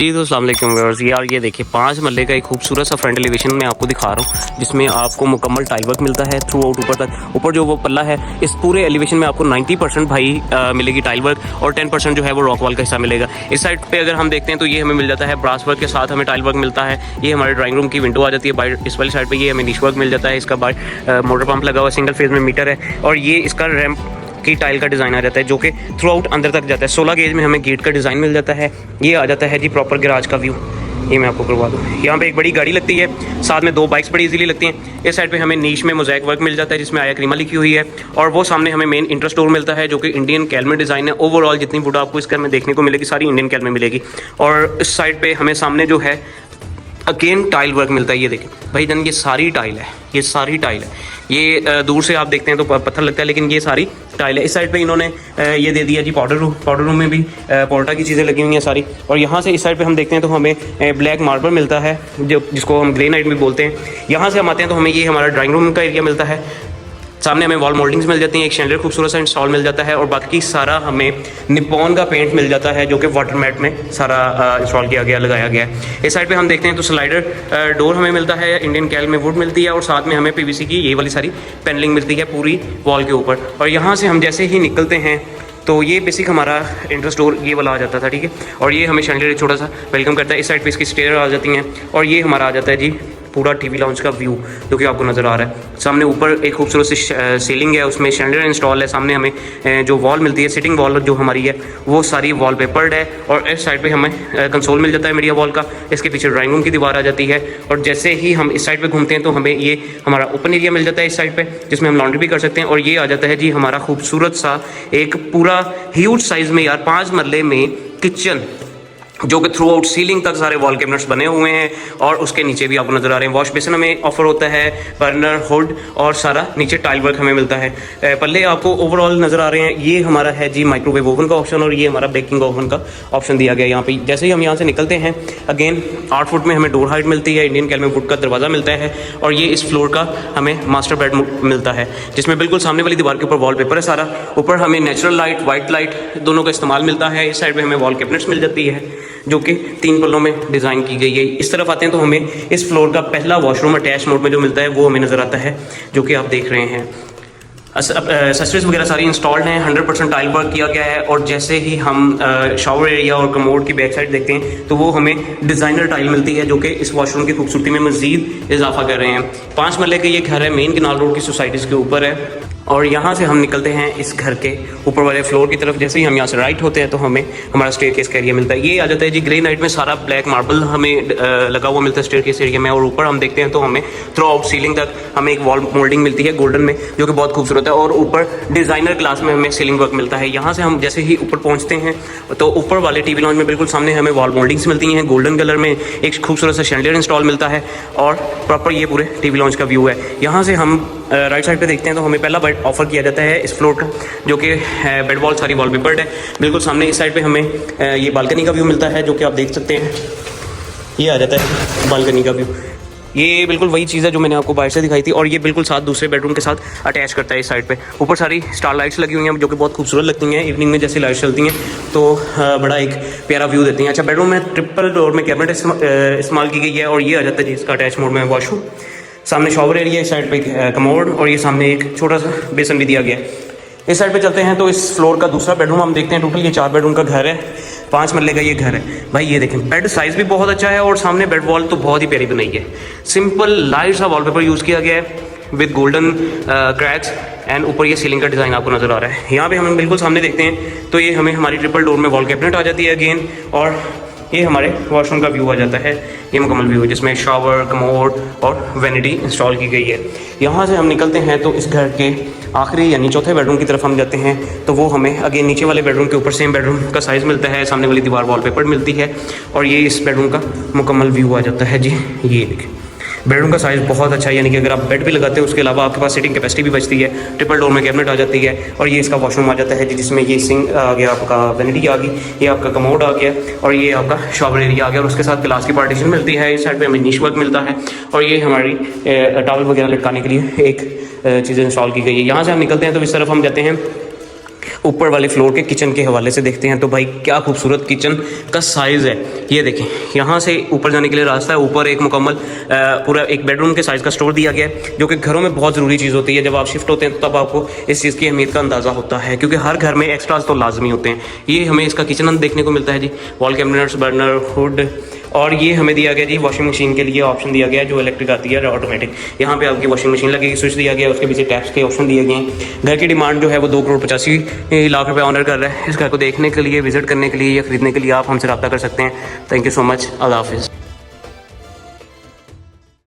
जी तो अस्सलाम वालेकुम व्यूअर्स। यार ये देखिए 5 मरले का एक खूबसूरत सा फ्रंट एलिवेशन मैं आपको दिखा रहा हूँ, जिसमें आपको मुकम्मल टाइल वर्क मिलता है थ्रू आउट ऊपर तक। ऊपर जो वो पल्ला है, इस पूरे एलिवेशन में आपको 90% भाई मिलेगी टाइल वर्क और 10% जो है वो रॉक वॉल का हिस्सा मिलेगा। इस साइड पे अगर हम देखते हैं तो ये हमें मिल जाता है ब्रास वर्क के साथ हमें टाइल वर्क मिलता है। ये हमारे ड्राइंग रूम की विंडो आ जाती है। बाहर इस वाली साइड पर ये हमें निश वर्क मिल जाता है। इसका बाहर मोटर पंप लगा हुआ है, सिंगल फेज में मीटर है और ये इसका रैम्प की टाइल का डिज़ाइन आ जाता है जो कि थ्रू आउट अंदर तक जाता है। 16 गेज में हमें गेट का डिज़ाइन मिल जाता है। ये आ जाता है जी प्रॉपर गैराज का व्यू। ये मैं आपको करवा दूँ। यहाँ पे एक बड़ी गाड़ी लगती है, साथ में 2 बाइक्स बड़ी इजीली लगती हैं। इस साइड पे हमें नीश में मोज़ेक वर्क मिल जाता है जिसमें आया क्रीमा लिखी हुई है और वो सामने हमें मेन इंटर स्टोर मिलता है जो कि इंडियन कैल में डिज़ाइन है। ओवरऑल जितनी वुड आपको इस घर में देखने को मिलेगी सारी इंडियन कैल में मिलेगी। और इस साइड पर हमें सामने जो है अगेन टाइल वर्क मिलता है। ये देखें भाई जन, ये सारी टाइल है, ये सारी टाइल है। ये दूर से आप देखते हैं तो पत्थर लगता है लेकिन ये सारी टाइल है। इस साइड पे इन्होंने ये दे दिया जी पाउडर रूम में भी पोर्टा की चीज़ें लगी हुई हैं सारी। और यहाँ से इस साइड पे हम देखते हैं तो हमें ब्लैक मार्बल मिलता है जो जिसको हम ग्रेनाइट भी बोलते हैं। यहाँ से हम आते हैं तो हमें ये हमारा ड्राइंग रूम का एरिया मिलता है। सामने हमें वॉल मोल्डिंग्स मिल जाती हैं, एक शैंडलियर खूबसूरत सा इंस्टॉल मिल जाता है और बाकी सारा हमें निपॉन का पेंट मिल जाता है जो कि वाटर मैट में सारा इंस्टॉल किया गया, लगाया गया है। इस साइड पे हम देखते हैं तो स्लाइडर डोर हमें मिलता है, इंडियन कैल में वुड मिलती है और साथ में हमें पीवीसी की ये वाली सारी पैनलिंग मिलती है पूरी वॉल के ऊपर। और यहाँ से हम जैसे ही निकलते हैं तो ये बेसिक हमारा इंटर स्टोर ये वाला आ जाता था, ठीक है। और ये हमें शैंडलियर छोटा सा वेलकम करता है। इस साइड पे इसकी स्टेयर आ जाती हैं और ये हमारा आ जाता है जी पूरा टीवी लाउंज का व्यू जो कि आपको नज़र आ रहा है। सामने ऊपर एक खूबसूरत सी सीलिंग है, उसमें शैंडलियर इंस्टॉल है। सामने हमें जो वॉल मिलती है, सिटिंग वॉल जो हमारी है वो सारी वॉल पेपर्ड है। और इस साइड पे हमें कंसोल मिल जाता है मीडिया वॉल का। इसके पीछे ड्राइंग रूम की दीवार आ जाती है और जैसे ही हम इस साइड पे घूमते हैं तो हमें ये हमारा ओपन एरिया मिल जाता है इस साइड पे, जिसमें हम लॉन्ड्री भी कर सकते हैं। और ये आ जाता है जी हमारा खूबसूरत सा एक पूरा ह्यूज साइज़ में यार 5 मरले में किचन जो कि थ्रू आउट सीलिंग तक सारे वॉल कैबिनेट्स बने हुए हैं। और उसके नीचे भी आपको नज़र आ रहे हैं वॉश बेसिन हमें ऑफर होता है, बर्नर, हुड और सारा नीचे टाइल वर्क हमें मिलता है। पल्ले आपको ओवरऑल नज़र आ रहे हैं। ये हमारा है जी माइक्रोवेव ओवन का ऑप्शन और ये हमारा बेकिंग ओवन का ऑप्शन दिया गया है यहाँ पे। जैसे ही हम यहाँ से निकलते हैं अगेन 8 फुट में हमें डोर हाइट मिलती है, इंडियन कैल में वुड का दरवाज़ा मिलता है और ये इस फ्लोर का हमें मास्टर बेड मिलता है जिसमें बिल्कुल सामने वाली दीवार के ऊपर वॉल पेपर है सारा। ऊपर हमें नेचुरल लाइट, वाइट लाइट दोनों का इस्तेमाल मिलता है। इस साइड पर हमें वॉल कैबिनेट्स मिल जाती है जो कि 3 पल्लों में डिज़ाइन की गई है। इस तरफ आते हैं तो हमें इस फ्लोर का पहला वॉशरूम अटैच मोड में जो मिलता है वो हमें नज़र आता है जो कि आप देख रहे हैं। एक्सेसरीज वगैरह सारी इंस्टॉल्ड हैं, 100% टाइल वर्क किया गया है। और जैसे ही हम शावर एरिया और कमोड की बैक साइड देखते हैं तो वो हमें डिज़ाइनर टाइल मिलती है जो कि इस वॉशरूम की खूबसूरती में मज़ीद इजाफा कर रहे हैं। 5 मरले का ये घर है, मेन किनाल रोड की सोसाइटीज़ के ऊपर है। और यहाँ से हम निकलते हैं इस घर के ऊपर वाले फ्लोर की तरफ। जैसे ही हम यहाँ से राइट होते हैं तो हमें हमारा स्टेयरकेस का एरिया मिलता है। ये आ जाता है जी ग्रेनाइट में सारा ब्लैक मार्बल हमें लगा हुआ मिलता है स्टेयरकेस एरिया में। और ऊपर हम देखते हैं तो हमें थ्रू आउट सीलिंग तक हमें एक वॉल मोल्डिंग मिलती है गोल्डन में जो कि बहुत खूबसूरत है। और ऊपर डिज़ाइनर ग्लास में हमें सीलिंग वर्क मिलता है। यहाँ से हम जैसे ही ऊपर पहुँचते हैं तो ऊपर वाले टीवी लॉन्ज में बिल्कुल सामने हमें वॉल मोल्डिंग्स मिलती हैं गोल्डन कलर में। एक खूबसूरत सा शैंडलियर इंस्टॉल मिलता है और प्रॉपर ये पूरे टीवी लॉन्ज का व्यू है। यहाँ से हम राइट साइड पे देखते हैं तो हमें पहला बेड ऑफर किया जाता है इस फ्लोर का जो कि बेड वॉल सारी वॉल पेपर्ड है। बिल्कुल सामने इस साइड पे हमें ये बालकनी का व्यू मिलता है जो कि आप देख सकते हैं। ये आ जाता है बालकनी का व्यू। ये बिल्कुल वही चीज़ है जो मैंने आपको बाहर से दिखाई थी और ये बिल्कुल साथ दूसरे बेडरूम के साथ अटैच करता है इस साइड पे। ऊपर सारी स्टार लाइट्स लगी हुई हैं जो कि बहुत खूबसूरत लगती हैं इवनिंग में जैसे लाइट्स चलती हैं तो बड़ा एक प्यारा व्यू देती हैं। अच्छा, बेडरूम में ट्रिपल डोर में कैबिनेट इस्तेमाल की गई है। और ये आ जाता है जी इसका अटैच मोड में वॉशरूम। सामने शॉवर एरिया, इस साइड पे कमोड और ये सामने एक छोटा सा बेसन भी दिया गया है। इस साइड पे चलते हैं तो इस फ्लोर का दूसरा बेडरूम हम देखते हैं। टोटल ये 4 बेडरूम का घर है, 5 मरले का ये घर है भाई। ये देखें बेड साइज़ भी बहुत अच्छा है और सामने बेड वॉल तो बहुत ही प्यारी बनाई है। सिंपल लाइट सा वॉलपेपर यूज़ किया गया है विद गोल्डन क्रैक्स एंड ऊपर ये सीलिंग का डिज़ाइन आपको नज़र आ रहा है। यहाँ पे हम बिल्कुल सामने देखते हैं तो ये हमें हमारी ट्रिपल डोर में वॉल कैबिनेट आ जाती है अगेन। और ये हमारे वॉशरूम का व्यू आ जाता है। ये मुकम्मल व्यू है जिसमें शावर, कमोड और वैनिटी इंस्टॉल की गई है। यहाँ से हम निकलते हैं तो इस घर के आखिरी यानी चौथे बेडरूम की तरफ हम जाते हैं तो वो हमें अगेन नीचे वाले बेडरूम के ऊपर सेम बेडरूम का साइज़ मिलता है। सामने वाली दीवार वॉलपेपर मिलती है और ये इस बेडरूम का मुकम्मल व्यू आ जाता है जी। ये देखिए बेडरूम का साइज़ बहुत अच्छा है, यानी कि अगर आप बेड भी लगाते हैं उसके अलावा आपके पास सिटिंग कैपेसिटी भी बचती है। ट्रिपल डोर में कैबिनेट आ जाती है और ये इसका वॉशरूम आ जाता है जिसमें ये सिंक आ गया, आपका वैनिटी आ गई, ये आपका कमोड आ गया और ये आपका शॉवर एरिया आ गया और उसके साथ ग्लास की पार्टीशन मिलती है। इस साइड पे हमें निश वर्क मिलता है और ये हमारी टॉवल वगैरह लटकाने के लिए एक चीज़ें इंस्टॉल की गई है। यहाँ से हम निकलते हैं तो इस तरफ हम जाते हैं ऊपर वाले फ्लोर के किचन के हवाले से देखते हैं तो भाई क्या खूबसूरत किचन का साइज़ है। ये देखें, यहाँ से ऊपर जाने के लिए रास्ता है। ऊपर एक मुकम्मल पूरा एक बेडरूम के साइज़ का स्टोर दिया गया है, जो कि घरों में बहुत ज़रूरी चीज़ होती है। जब आप शिफ्ट होते हैं तो तब आपको इस चीज़ की अहमियत का अंदाज़ा होता है, क्योंकि हर घर में एक्स्ट्राज तो लाजमी होते हैं। ये हमें इसका किचन देखने को मिलता है जी, वॉल कैबिनेट्स, बर्नर, हुड, और ये हमें दिया गया जी वॉशिंग मशीन के लिए ऑप्शन दिया गया है, जो इलेक्ट्रिक आती है ऑटोमेटिक। यहाँ पे आपकी वॉशिंग मशीन लगेगी, स्विच दिया गया है, उसके पीछे टैप्स के ऑप्शन दिए गए हैं। घर की डिमांड जो है वो 2,85 करोड़ ऑनर कर रहा है। इस घर को देखने के लिए, विजिट करने के लिए या खरीदने के लिए आप हमसे रब्ता कर सकते हैं। Thank you so much. अल्लाह हाफिज़।